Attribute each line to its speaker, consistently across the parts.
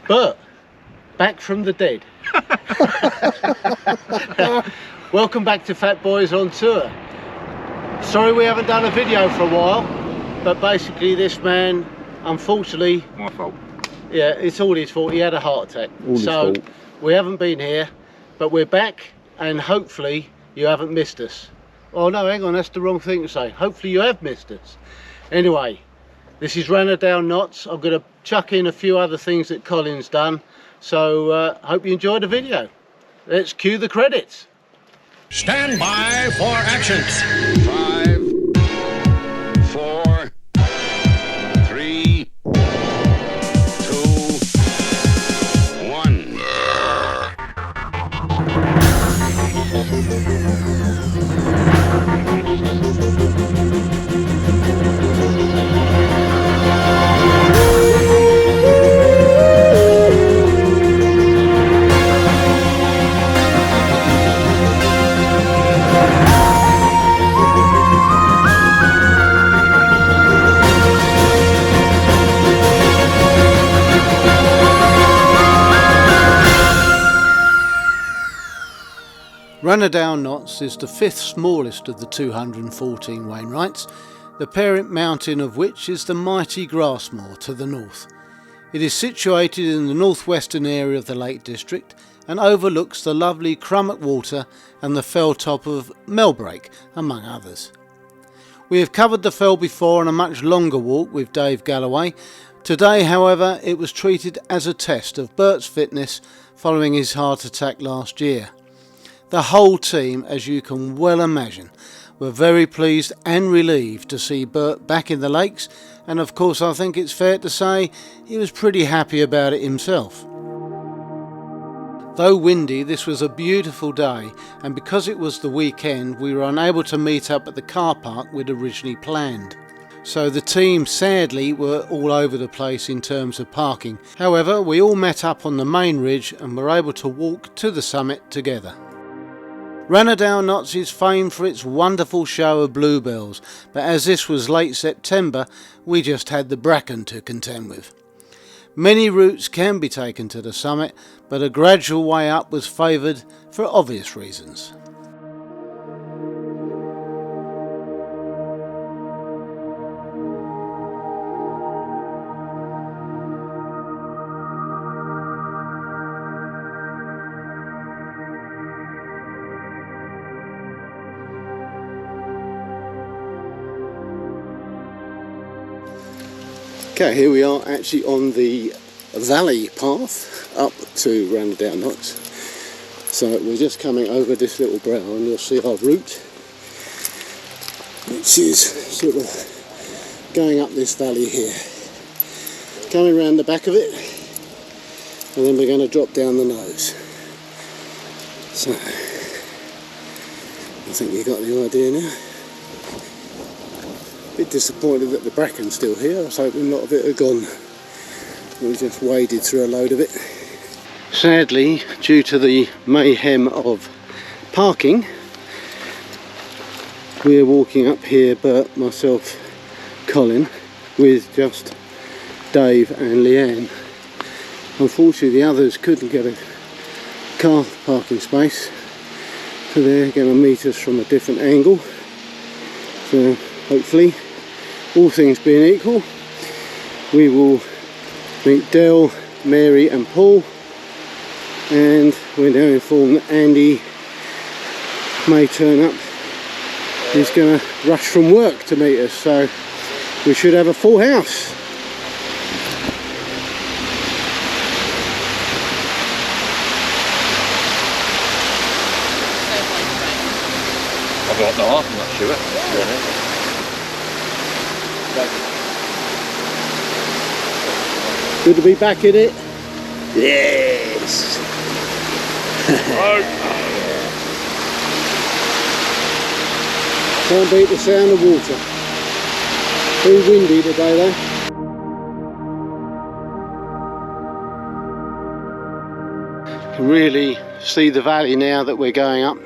Speaker 1: Bert, back from the dead. Welcome back to Fat Boys on Tour. Sorry we haven't done a video for a while, but basically this man, unfortunately...
Speaker 2: My fault.
Speaker 1: Yeah, it's all his fault. He had a heart attack. So we haven't been here, but we're back, and hopefully you haven't missed us. Oh no, hang on, that's the wrong thing to say. Hopefully you have missed us. Anyway, this is Rannerdale Knotts. I'm going to chuck in a few other things that Colin's done. So hope you enjoyed the video. Let's cue the credits.
Speaker 3: Stand by for action. 5, 4, 3, 2, 1.
Speaker 1: Rannerdale Knotts is the 5th smallest of the 214 Wainwrights, the parent mountain of which is the mighty Grassmoor to the north. It is situated in the northwestern area of the Lake District and overlooks the lovely Crummock Water and the fell top of Melbrake, among others. We have covered the fell before on a much longer walk with Dave Galloway. Today, however, it was treated as a test of Bert's fitness following his heart attack last year. The whole team, as you can well imagine, were very pleased and relieved to see Bert back in the lakes, and of course I think it's fair to say he was pretty happy about it himself. Though windy, this was a beautiful day, and because it was the weekend we were unable to meet up at the car park we'd originally planned. So the team sadly were all over the place in terms of parking. However, we all met up on the main ridge and were able to walk to the summit together. Rannerdale Knotts is famed for its wonderful show of bluebells, but as this was late September, we just had the bracken to contend with. Many routes can be taken to the summit, but a gradual way up was favoured for obvious reasons. Okay, here we are actually on the valley path up to Rannerdale Knotts. So we're just coming over this little brow and you'll see our route, which is sort of going up this valley here. Coming around the back of it, and then we're going to drop down the nose. So, I think you got the idea now. Bit disappointed that the bracken's still here. I was hoping a lot of it had gone. We just waded through a load of it. Sadly, due to the mayhem of parking, we're walking up here, Bert, myself, Colin, with just Dave and Leanne. Unfortunately the others couldn't get a car parking space, so they're going to meet us from a different angle. So hopefully, all things being equal, we will meet Del, Mary and Paul, and we're now informed that Andy may turn up. He's going to rush from work to meet us, so we should have a full house.
Speaker 2: I've got the half, I'm not sure.
Speaker 1: Good to be back in it. Yes. Can't beat the sound of water. Too windy today though. You can really see the valley now that we're going up.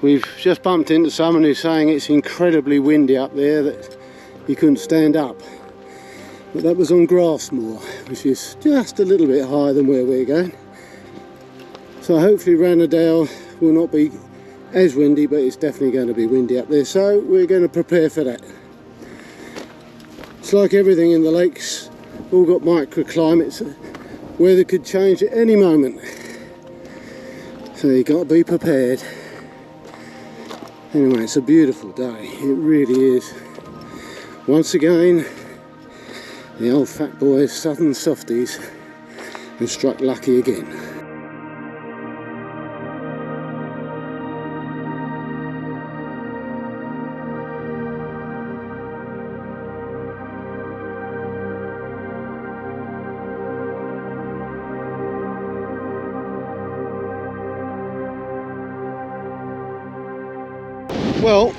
Speaker 1: We've just bumped into someone who's saying it's incredibly windy up there, that he couldn't stand up. But that was on Grassmoor, which is just a little bit higher than where we're going. So hopefully Rannerdale will not be as windy, but it's definitely going to be windy up there. So we're going to prepare for that. It's like everything in the lakes, all got microclimates. Weather could change at any moment. So you've got to be prepared. Anyway, it's a beautiful day, it really is. Once again, the old fat boys, southern softies, have struck lucky again. Well,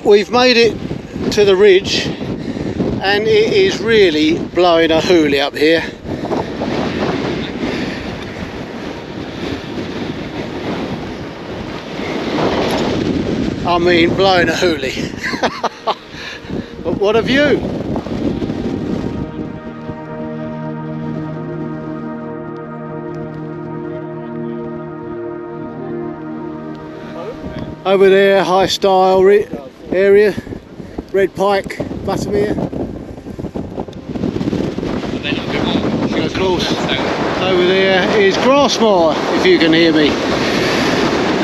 Speaker 1: we've made it to the ridge and it is really blowing a hoolie up here. I mean blowing a hoolie. But what a view! Over there, high style area, Red Pike, Buttermere. And of course, over there is Grassmoor, if you can hear me,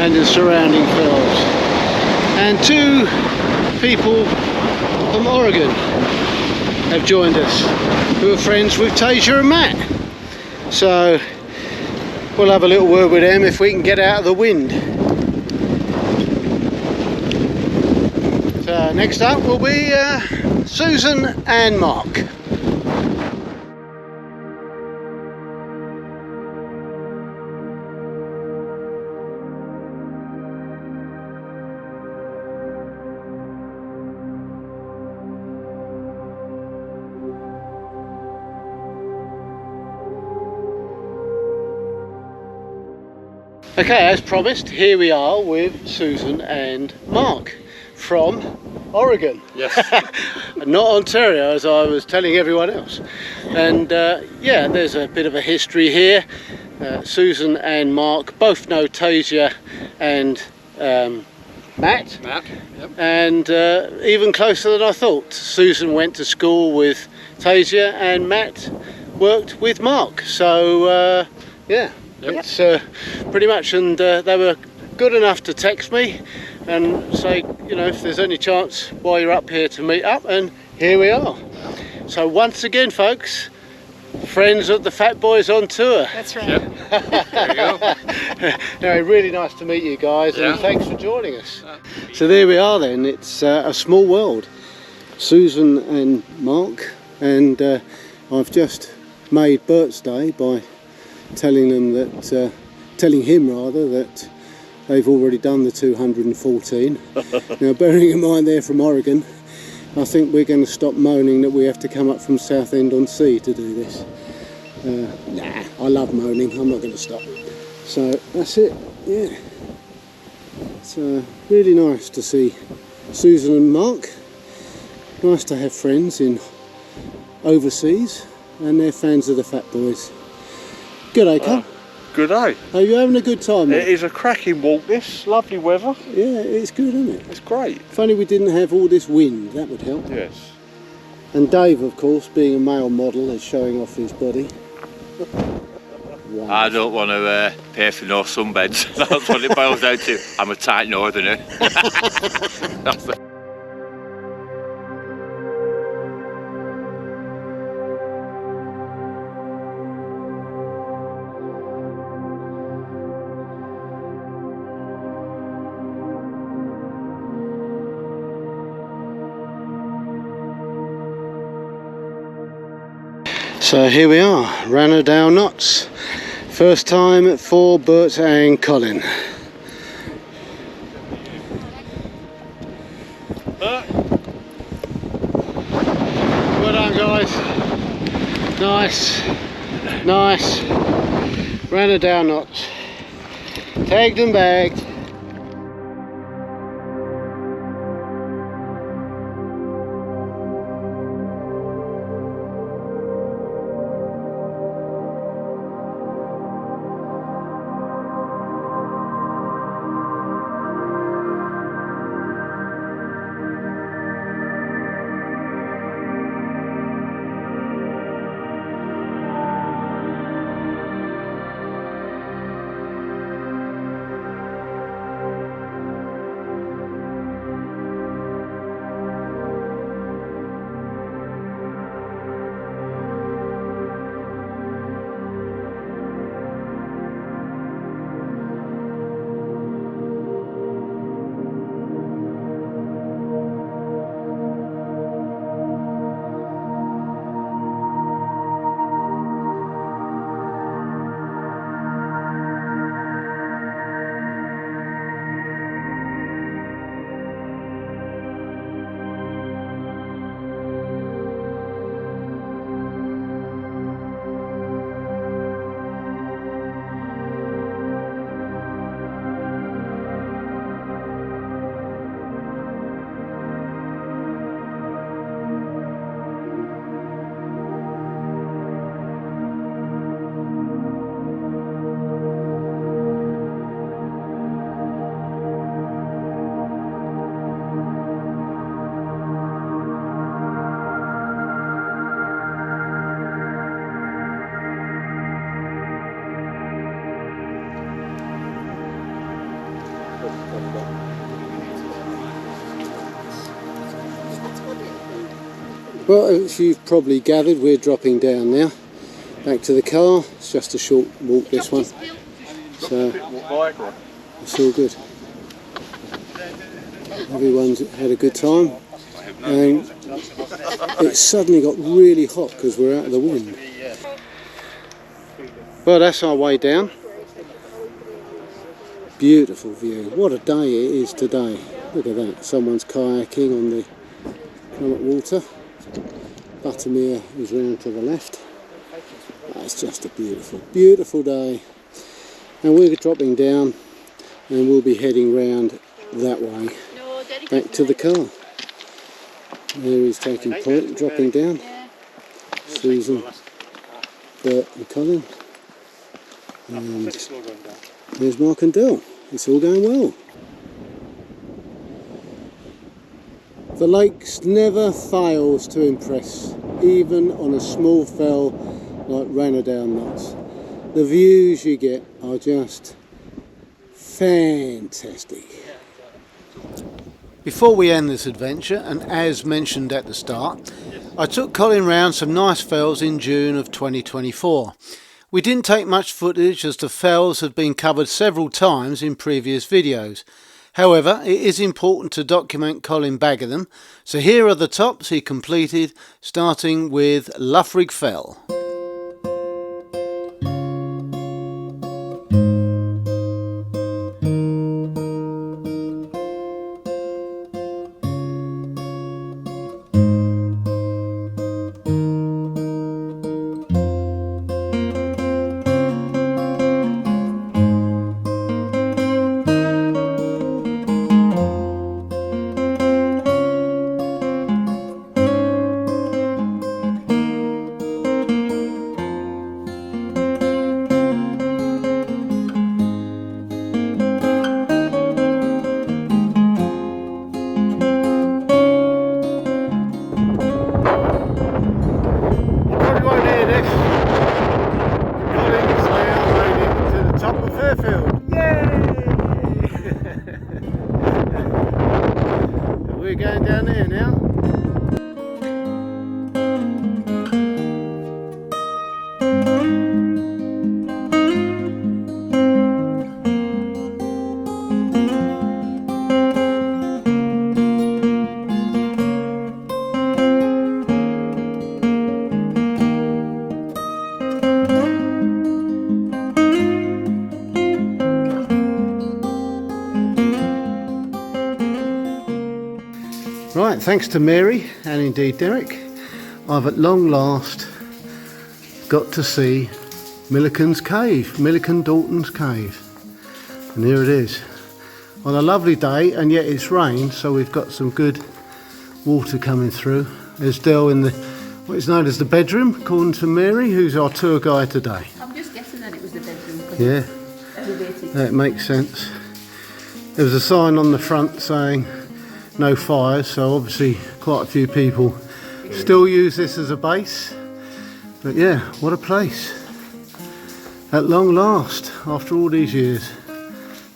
Speaker 1: and the surrounding fields. And two people from Oregon have joined us, who are friends with Tasia and Matt. So we'll have a little word with them if we can get out of the wind. Next up will be Susan and Mark. Okay, as promised, here we are with Susan and Mark from Oregon.
Speaker 2: Yes.
Speaker 1: Not Ontario, as I was telling everyone else. And yeah, there's a bit of a history here. Susan and Mark both know Tasia and Matt.
Speaker 2: Yep.
Speaker 1: And even closer than I thought. Susan went to school with Tasia and Matt worked with Mark. So yeah, it's pretty much. And they were good enough to text me and say, you know, if there's any chance while you're up here to meet up, and here we are. So once again, folks, friends of the Fat Boys on tour.
Speaker 4: That's right.
Speaker 2: Yep. There you go.
Speaker 1: Anyway, really nice to meet you guys,
Speaker 2: Yeah.
Speaker 1: and thanks for joining us. So there we are then, it's a small world. Susan and Mark, and I've just made Bert's day by telling him that, that they've already done the 214. Now, bearing in mind they're from Oregon, I think we're going to stop moaning that we have to come up from Southend-on-Sea to do this. Nah, I love moaning, I'm not going to stop. So that's it, yeah. It's really nice to see Susan and Mark. Nice to have friends in overseas, and they're fans of the Fat Boys. G'day, Carl.
Speaker 2: Good day.
Speaker 1: Are you having a good time, mate?
Speaker 2: It is a cracking walk, this. Lovely weather.
Speaker 1: Yeah, it's good, isn't it?
Speaker 2: It's great.
Speaker 1: If only we didn't have all this wind, that would help.
Speaker 2: Yes.
Speaker 1: And Dave, of course, being a male model, is showing off his body. Wow.
Speaker 5: I don't want to pay for no sunbeds. That's what it boils down to. I'm a tight northerner. That's it.
Speaker 1: So here we are, Rannerdale Knotts. First time for Bert and Colin. Well done, guys. Nice, nice. Rannerdale Knotts. Tagged and bagged. Well, as you've probably gathered, we're dropping down now. Back to the car. It's just a short walk, this one. So, it's all good. Everyone's had a good time. And it suddenly got really hot because we're out of the wind. Well, that's our way down. Beautiful view. What a day it is today. Look at that. Someone's kayaking on the Plummet water. Buttermere is round to the left. It's just a beautiful, beautiful day. And we're dropping down and we'll be heading round that way back to the car. There he's taking point, dropping down. Susan, Bert and Colin. And there's Mark and Dell. It's all going well. The lakes never fails to impress, even on a small fell like Rannerdale Knotts. The views you get are just fantastic. Before we end this adventure, and as mentioned at the start, I took Colin round some nice fells in June of 2024. We didn't take much footage as the fells have been covered several times in previous videos. However, it is important to document Colin bagging them, so here are the tops he completed, starting with Loughrig Fell. We're going down there now. Right, thanks to Mary and indeed Derek, I've at long last got to see Millican's cave, Millican Dalton's cave. And here it is. On a lovely day, and yet it's rained, so we've got some good water coming through. There's Dell in the what is known as the bedroom, according to Mary, who's our tour guide today.
Speaker 4: I'm just guessing that it was the bedroom.
Speaker 1: Yeah,
Speaker 4: Elevated.
Speaker 1: that makes sense. There was a sign on the front saying no fires, so obviously quite a few people still use this as a base. But yeah, what a place. At long last, after all these years.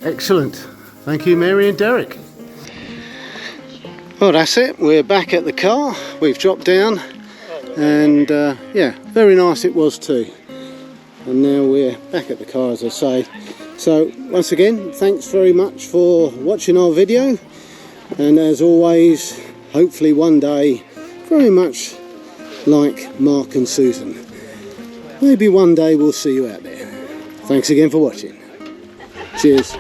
Speaker 1: Excellent. Thank you, Mary and Derek. Well, that's it. We're back at the car. We've dropped down. And yeah, very nice it was too. And now we're back at the car, as I say. So, once again, thanks very much for watching our video. And as always, hopefully one day, very much like Mark and Susan, maybe one day we'll see you out there. Thanks again for watching. Cheers.